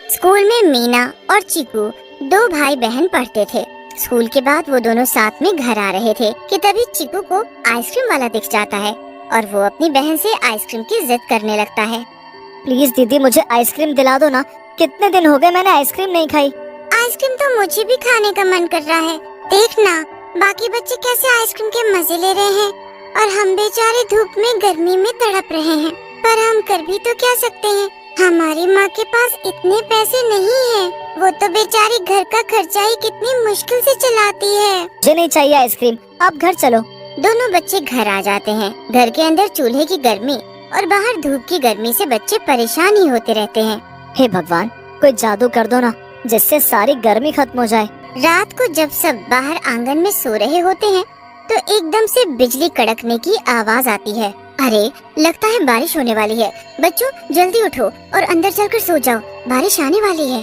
School में मीना और चीकू दो भाई बहन पढ़ते थे। स्कूल के बाद वो दोनों साथ में घर आ रहे थे कि तभी चीकू को आइसक्रीम वाला दिख जाता है और वो अपनी बहन से आइसक्रीम की जिद करने लगता है। प्लीज दीदी मुझे आइसक्रीम दिला दो ना, कितने दिन हो गए मैंने आइसक्रीम नहीं खाई। आइसक्रीम तो मुझे भी खाने का मन कर रहा है। देख ना, बाकी बच्चे कैसे आइसक्रीम के मजे ले रहे हैं और हम बेचारे धूप में गर्मी में तड़प रहे हैं। पर हम कर भी तो क्या सकते हैं, हमारी माँ के पास इतने पैसे नहीं हैं। वो तो बेचारी घर का खर्चा ही कितनी मुश्किल से चलाती है। मुझे नहीं चाहिए आइसक्रीम, आप घर चलो। दोनों बच्चे घर आ जाते हैं। घर के अंदर चूल्हे की गर्मी और बाहर धूप की गर्मी से बच्चे परेशान ही होते रहते हैं। हे भगवान, कोई जादू कर दो ना जिससे सारी गर्मी खत्म हो जाए। रात को जब सब बाहर आंगन में सो रहे होते हैं तो एकदम से बिजली कड़कने की आवाज आती है। अरे, लगता है बारिश होने वाली है। बच्चों जल्दी उठो और अंदर चलकर सो जाओ, बारिश आने वाली है।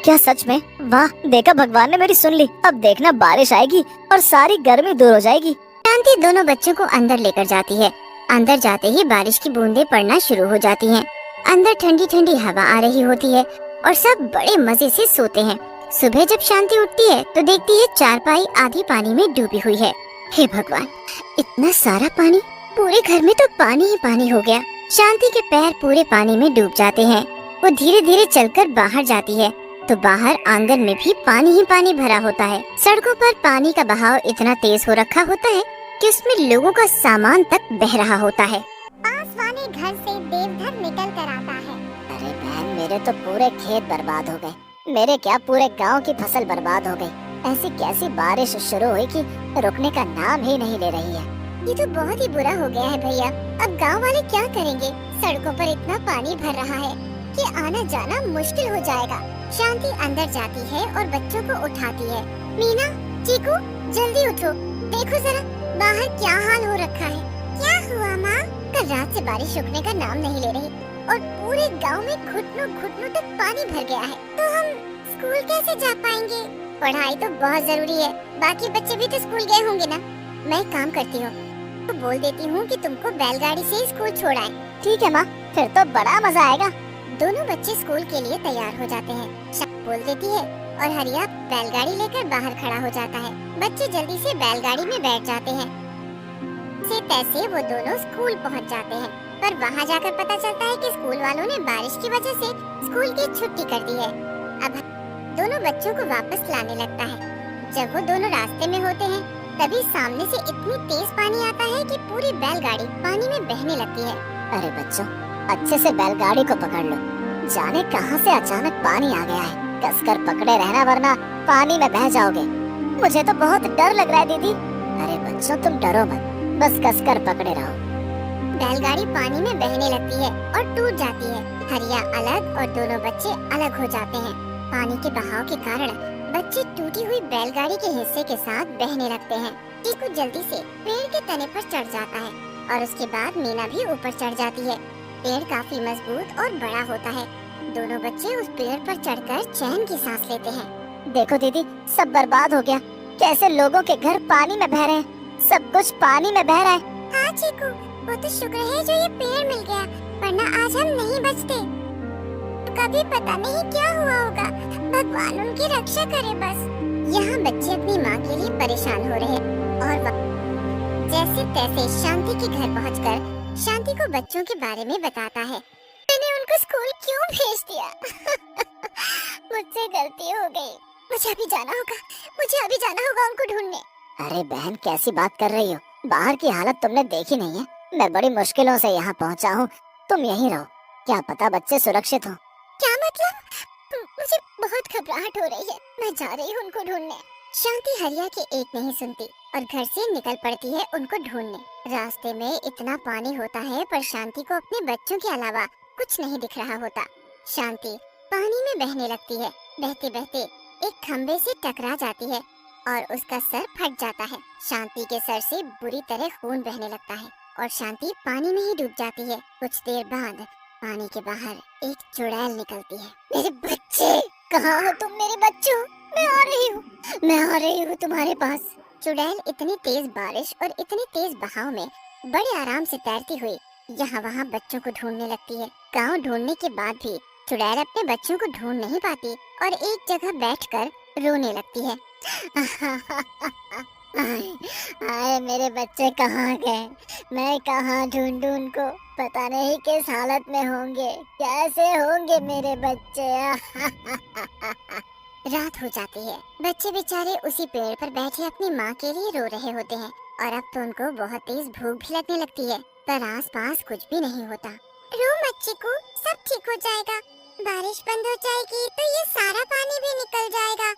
क्या सच में? वाह, देखा भगवान ने मेरी सुन ली। अब देखना बारिश आएगी और सारी गर्मी दूर हो जाएगी। शांति दोनों बच्चों को अंदर लेकर जाती है। अंदर जाते ही बारिश की बूंदें पड़ना शुरू हो जाती हैं। अंदर ठंडी ठंडी हवा आ रही होती है और सब बड़े मजे से सोते हैं। सुबह जब शांति उठती है तो देखती है चारपाई आधी पानी में डूबी हुई है। हे भगवान, इतना सारा पानी! पूरे घर में तो पानी ही पानी हो गया। शांति के पैर पूरे पानी में डूब जाते हैं। वो धीरे धीरे चलकर बाहर जाती है तो बाहर आंगन में भी पानी ही पानी भरा होता है। सड़कों पर पानी का बहाव इतना तेज हो रखा होता है कि उसमें लोगों का सामान तक बह रहा होता है। पास वाले घर से देवधर निकल कर आता है। अरे बहन, मेरे तो पूरे खेत बर्बाद हो गए। मेरे क्या, पूरे गांव की फसल बर्बाद हो गई। ऐसी कैसी बारिश शुरू हुई कि रुकने का नाम ही नहीं ले रही है। ये तो बहुत ही बुरा हो गया है भैया। अब गांव वाले क्या करेंगे? सड़कों पर इतना पानी भर रहा है कि आना जाना मुश्किल हो जाएगा। शांति अंदर जाती है और बच्चों को उठाती है। मीना, चीकू, जल्दी उठो, देखो जरा बाहर क्या हाल हो रखा है। क्या हुआ माँ? कल रात से बारिश रुकने का नाम नहीं ले रही और पूरे गांव में घुटनों घुटनों तक पानी भर गया है। तो हम स्कूल कैसे जा पाएंगे? पढ़ाई तो बहुत जरूरी है, बाकी बच्चे भी तो स्कूल गए होंगे ना। मैं एक काम करती हूँ, तो बोल देती हूँ कि तुमको बैलगाड़ी से स्कूल छोड़ाएं। ठीक है माँ, फिर तो बड़ा मजा आएगा। दोनों बच्चे स्कूल के लिए तैयार हो जाते हैं। शाम बोल देती है और हरिया बैलगाड़ी लेकर बाहर खड़ा हो जाता है। बच्चे जल्दी से बैलगाड़ी में बैठ जाते हैं। से तैसे वो दोनों स्कूल पहुँच जाते हैं। पर वहाँ जाकर पता चलता है कि स्कूल वालों ने बारिश की वजह से स्कूल की छुट्टी कर दी है। अब दोनों बच्चों को वापस लाने लगता है। जब वो दोनों रास्ते में होते हैं तभी सामने से इतनी तेज पानी आता है कि पूरी बैलगाड़ी पानी में बहने लगती है। अरे बच्चों, अच्छे से बैलगाड़ी को पकड़ लो। जाने कहां से अचानक पानी आ गया है। कसकर पकड़े रहना वरना पानी में बह जाओगे। मुझे तो बहुत डर लग रहा है दीदी। अरे बच्चों, तुम डरो मत, बस कसकर पकड़े रहो। बैलगाड़ी पानी में बहने लगती है और टूट जाती है। हरिया अलग और दोनों बच्चे अलग हो जाते हैं। पानी के बहाव के कारण बच्चे टूटी हुई बैलगाड़ी के हिस्से के साथ बहने लगते हैं। चीकू जल्दी से पेड़ के तने पर चढ़ जाता है और उसके बाद मीना भी ऊपर चढ़ जाती है। पेड़ काफी मजबूत और बड़ा होता है। दोनों बच्चे उस पेड़ पर चढ़कर चैन की सांस लेते हैं। देखो दीदी, सब बर्बाद हो गया। कैसे लोगों के घर पानी में बह रहे हैं, सब कुछ पानी में बह रहा है। हाँ चीकू, वो तो शुक्र है जो ये पेड़ मिल गया, वरना आज हम नहीं बचते। कभी पता नहीं क्या हुआ होगा, भगवान उनकी रक्षा करे बस। यहाँ बच्चे अपनी माँ के लिए परेशान हो रहे और जैसे तैसे शांति के घर पहुँचकर शांति को बच्चों के बारे में बताता है। मैंने उनको स्कूल क्यों भेज दिया? मुझसे गलती हो गई। मुझे अभी जाना होगा उनको ढूंढने। अरे बहन, कैसी बात कर रही हो? बाहर की हालत तुमने देखी नहीं है। मैं बड़ी मुश्किलों से यहाँ पहुँचा हूँ, तुम यहीं रहो। क्या पता बच्चे सुरक्षित हो। क्या मतलब? मुझे बहुत घबराहट हो रही है, मैं जा रही हूँ उनको ढूंढने। शांति हरिया की एक नहीं सुनती और घर से निकल पड़ती है उनको ढूंढने। रास्ते में इतना पानी होता है पर शांति को अपने बच्चों के अलावा कुछ नहीं दिख रहा होता। शांति पानी में बहने लगती है। बहते बहते एक खम्बे से टकरा जाती है और उसका सर फट जाता है। शांति के सर से बुरी तरह खून बहने लगता है और शांति पानी में ही डूब जाती है। कुछ देर बाद पानी के बाहर एक चुड़ैल निकलती है। मेरे बच्चे, कहाँ हो तुम मेरे बच्चों? मैं आ रही हूँ तुम्हारे पास। चुड़ैल इतनी तेज बारिश और इतने तेज बहाव में बड़े आराम से तैरती हुई यहाँ वहाँ बच्चों को ढूंढने लगती है। गांव ढूंढने के बाद भी चुड़ैल अपने बच्चों को ढूंढ नहीं पाती और एक जगह बैठकर रोने लगती है। आए मेरे बच्चे कहाँ गए? मैं कहाँ ढूंढूं उनको? पता नहीं किस हालत में होंगे, कैसे होंगे मेरे बच्चे। रात हो जाती है। बच्चे बेचारे उसी पेड़ पर बैठे अपनी माँ के लिए रो रहे होते हैं और अब तो उनको बहुत तेज भूख भी लगने लगती है, पर आसपास कुछ भी नहीं होता। रो मत चीकू, सब ठीक हो जाएगा। बारिश बंद हो जाएगी तो ये सारा पानी भी निकल जाएगा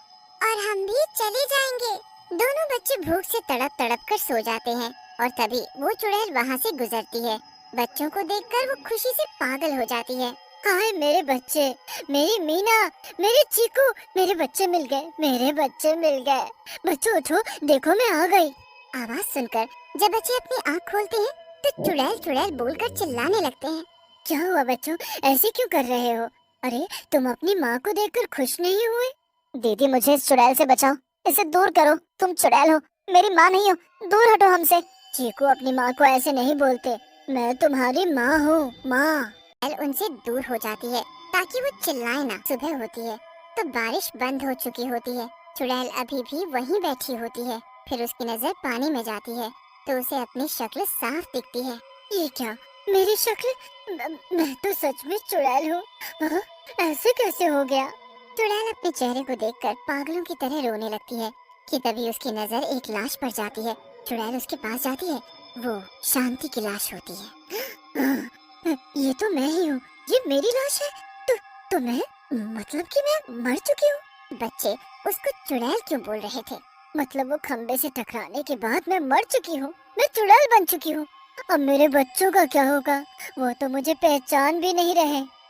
और हम भी चले जाएंगे। दोनों बच्चे भूख से तड़प तड़प कर सो जाते हैं और तभी वो चुड़ैल वहाँ से गुजरती है। बच्चों को देखकर वो खुशी से पागल हो जाती है। हाय मेरे बच्चे, मेरी मीना, मेरे चीकू, मेरे बच्चे मिल गए, मेरे बच्चे मिल गए। बच्चों उठो, देखो मैं आ गई। आवाज सुनकर जब बच्चे अपनी आँख खोलते हैं तो चुड़ैल चुड़ैल बोलकर चिल्लाने लगते हैं। क्या हुआ बच्चों, ऐसे क्यों कर रहे हो? अरे तुम अपनी माँ को देखकर खुश नहीं हुए? दीदी मुझे इस चुड़ैल से बचाओ, इसे दूर करो। तुम चुड़ैल हो, मेरी माँ नहीं हो, दूर हटो हमसे। चीकू अपनी माँ को ऐसे नहीं बोलते, मैं तुम्हारी माँ हूँ, माँ। चुड़ैल उनसे दूर हो जाती है ताकि वो चिल्लाए ना। सुबह होती है तो बारिश बंद हो चुकी होती है। चुड़ैल अभी भी वहीं बैठी होती है। फिर उसकी नजर पानी में जाती है तो उसे अपनी शक्ल साफ दिखती है। ये क्या, मेरी शक्ल? मैं तो सच में चुड़ैल हूँ। हाँ, ऐसे कैसे हो गया? चुड़ैल अपने चेहरे को देखकर पागलों की तरह रोने लगती है कि तभी उसकी नजर एक लाश पर जाती है। चुड़ैल उसके पास जाती है, वो शांति की लाश होती है। ये तो मैं ही हूँ, ये मेरी लाश है। तो मैं, मतलब कि मैं मर चुकी हूँ। बच्चे उसको चुड़ैल क्यों बोल रहे थे? मतलब वो खंबे से टकराने के बाद मैं मर चुकी हूँ, मैं चुड़ैल बन चुकी हूँ। अब मेरे बच्चों का क्या होगा? वो तो मुझे पहचान भी नहीं रहे।